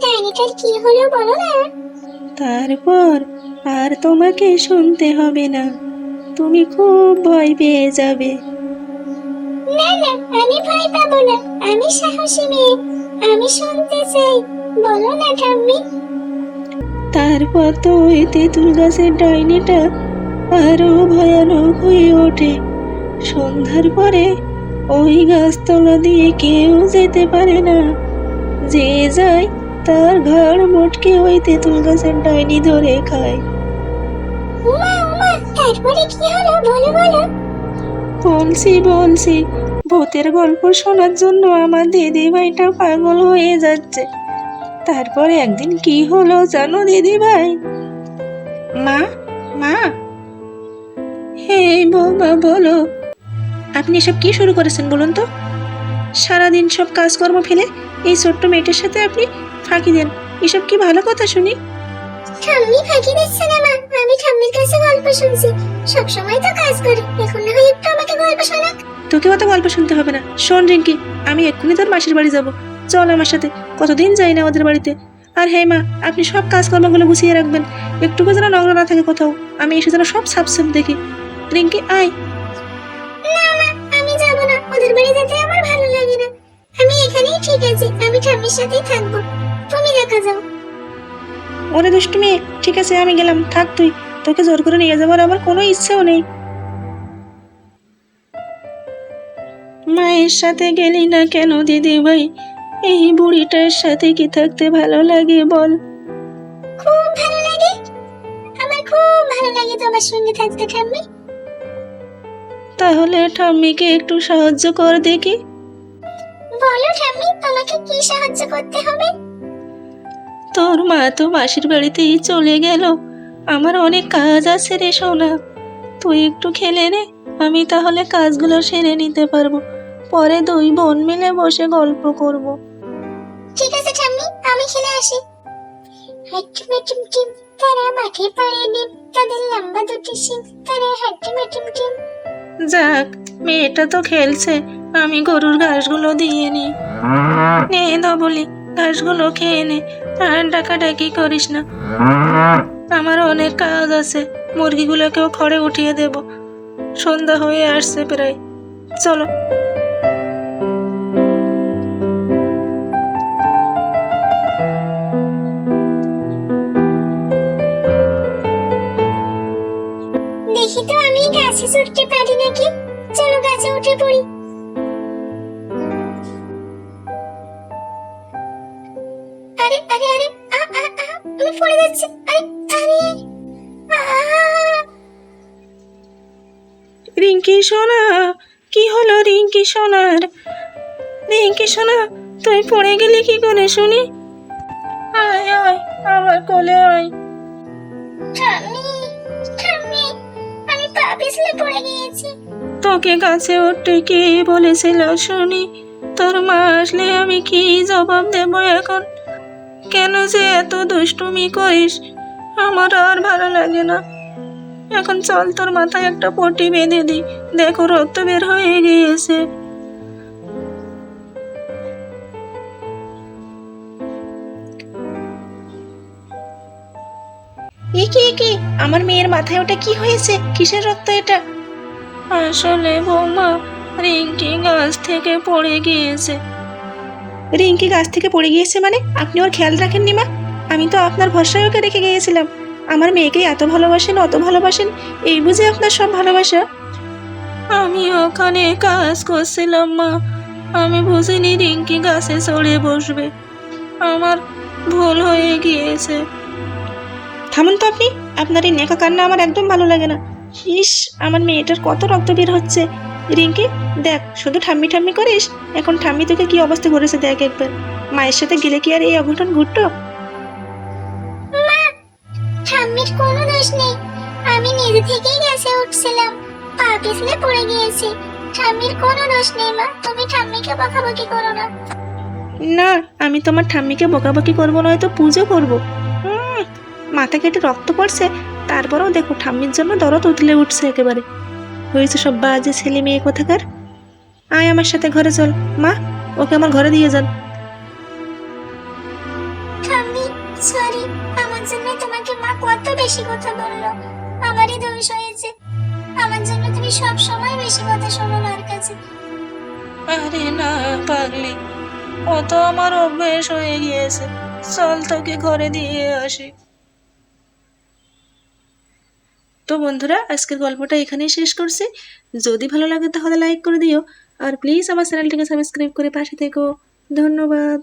ডাইনিটার কি হলো বলো না। তারপর আর তোমাকে শুনতে হবে না, তুমি খুব ভয় পেয়ে যাবে। না না, আমি ভয় পাবো না, আমি সাহসী মেয়ে, আমি শুনতে চাই, বলো না ঠাম্মি। তারপর তো ওই তেঁতুল গাছের ডাইনিটা আরো ভয়ানক হয়ে ওঠে। সন্ধ্যার পরে ওই গাছতলা দিয়ে কেউ যেতে পারে না। যে যায় তার ঘাড় মোটকে ওই তেঁতুল গাছের ডাইনি ধরে খায়। উমা উমা, তারপরে কি হলো বলো বলো। বলছি ভূতের গল্প শোনার জন্য আমার দিদিভাইটা পাগল হয়ে যাচ্ছে। তারপরে একদিন কি হলো জানো দিদিভাই? মা মা হে বৌমা বলো, আপনি এসব কি শুরু করেছেন বলুন তো? সারাদিন সব কাজকর্ম ফেলে এই ছোট্ট মেয়েটার সাথে আপনি ফাঁকি দেন, এসব কি ভালো কথা শুনি? ঠাম্মি ফাঁকি দিচ্ছে না মা, আমি ঠাম্মির কাছে গল্প শুনছি, সবসময় তো কাজ করে, এখন না হয় একটু আমাকে গল্প শোনাক। তোকে অত গল্প শুনতে হবে না। শোন রিঙ্কি, আমি এক্ষুনি তোর মাসির বাড়ি যাব, চল আমার সাথে, কতদিন যাই না ওদের বাড়িতে। আর হ্যাঁ মা, আপনি সব কাজকর্মগুলো গুছিয়ে রাখবেন, একটুকু যেন নোংরা না থাকে কোথাও, আমি এসে যেন সব সাফ সাফ দেখি। রিঙ্কি আয়। না মা, আমি যাব না, ওদের বাড়ি যেতে আমার ভালো লাগে না, আমি এখানেই ঠিক আছি, আমি ঠাম্মির সাথেই থাকবো, তুমি দেখা যাও। ওরে দুষ্টু মেয়ে, ঠিক আছে আমি গেলাম, থাক তুই, তোকে জোর করে নিয়ে যাবার আমার কোনো ইচ্ছেও নেই। মায়ের সাথে গেলি না কেন দিদি ভাই? এই বুড়িটার সাথে কি থাকতে ভালো লাগে বল? খুব ভালো লাগে, আমার খুব ভালো লাগে তোমার সঙ্গে থাকতে ঠাম্মি। তাহলে ঠাম্মিকে একটু সাহায্য কর দেখি। বলো ঠাম্মি, তোমাকে কি সাহায্য করতে হবে? তোর মা তো মাসির বাড়িতেই চলে গেল, আমার অনেক কাজ আছে রে সোনা, তুই একটু খেলে নে, আমি তাহলে কাজগুলো সেরে নিতে পারবো, পরে দুই বোন মিলে বসে গল্প করব। ঠিক আছে ঠাম্মি, আমি খেলে আসি। হাট্টিম হাট্টিম টিম, তারা মাঠে পড়ে ডিম, তাদের লম্বা দুটি শিং, তারা হাট্টিম হাট্টিম টিম। যাক, মেয়েটা তো খেলছে, আমি গরুর ঘাসগুলো দিয়ে নি। নে বলি, ঘাসগুলো খেয়ে নে, আর ডাকাডাকি করিস না, আমার অনেক কাজ আছে, মুরগিগুলোকেও খড়ে উঠিয়ে দেব, সন্ধ্যা হয়ে আসছে প্রায়, চলো। দেখি তো আমি গাছে চড়তে পারি নাকি, চলো গাছে উঠে পড়ি। আরে আরে আরে, আমি পড়ে যাচ্ছি, আরে আরে, আ রিঙ্কি সোনা, কি হলো রিঙ্কি সোনার? রিঙ্কি সোনা, তুই পড়ে গেলি কি করে শুনি? আয় আয়, আমার কোলে আয়। ঠাম্মি ঠাম্মি, আমি পা পিছলে পড়ে গিয়েছি। তোকে কাছে উঠতে কে বলেছিল শুনি? তোর মা আসলে আমি কি জবাব দেব এখন? কেন যে এত দুষ্টুমি করিস, আমার আর ভালো লাগে না। এখন চল, তোর মাথায় একটা পট্টি বেঁধে দিই, দেখো রক্ত বের হয়ে গিয়েছে। একে আমার মেয়ের মাথায় ওটা কি হয়েছে? কিসের রক্ত এটা? আসলে বৌমা, রিঙ্কি গাছ থেকে পড়ে গিয়েছে। রিঙ্কি গাছ থেকে পড়ে গিয়েছে মানে? আপনি ওর খেয়াল রাখেননি মা? আমি তো আপনার ভরসায় ওকে রেখে গিয়েছিলাম, আমার মেয়েকে এত ভালোবাসেন, অত ভালোবাসেন, এই বুঝে আপনার সব ভালোবাসা? আমি ওখানে কাজ করছিলাম মা, আমি বুঝিনি রিঙ্কি গাছে চড়ে বসবে, আমার ভুল হয়ে গিয়েছে। থামুন তো আপনি, আপনার এই নেকা কান্না আমার একদম ভালো লাগে না। ইস, আমার মেয়েটার কত রক্ত বের হচ্ছে। রিঙ্কি দেখ, শুধু ঠাম্মি ঠাম্মি করিস, এখন ঠাম্মি তোকে কি অবস্থা করেছে দেখ একবার, মায়ের সাথে গেলে কি আর এই অঘটন ঘটতো? মা, ঠাম্মির কোনো দোষ নেই, আমি নিজে থেকেই গাছে উঠছিলাম, পা পিছলে পড়ে গিয়েছি, ঠাম্মির কোনো দোষ নেই মা, তুমি ঠাম্মিকে বকাবকি করো না। না, আমি তোমার ঠাম্মিকে বকাবকি করবো, নয়তো পুজো করবো। মাথা কেটে রক্ত পড়ছে, তারপরেও দেখো ঠাম্মির জন্য দরদ উতলে উঠছে একেবারে। হয়েছে সব বাজে ছেলে মেয়ে কোথাকার। আয় আমার সাথে ঘরে চল, মা ওকে আমার ঘরে দিয়ে যান। আমি সরি, আমার জন্য তোমাকে মা কত বেশি কথা বললো। আমারই দোষ হয়েছে। আমার জন্য তুমি সব সময় বেশি কথা শোনো মার কাছে। আরে না পাগলি, ও তো আমার অভ্যেস হয়ে গিয়েছে। চল তোকে ঘরে দিয়ে আসি। তো বন্ধুরা, আজকের গল্পটা এখানেই শেষ করছি। যদি ভালো লাগে তাহলে লাইক করে দিও, আর প্লিজ আমার চ্যানেলটিকে সাবস্ক্রাইব করে পাশে থেকো। ধন্যবাদ।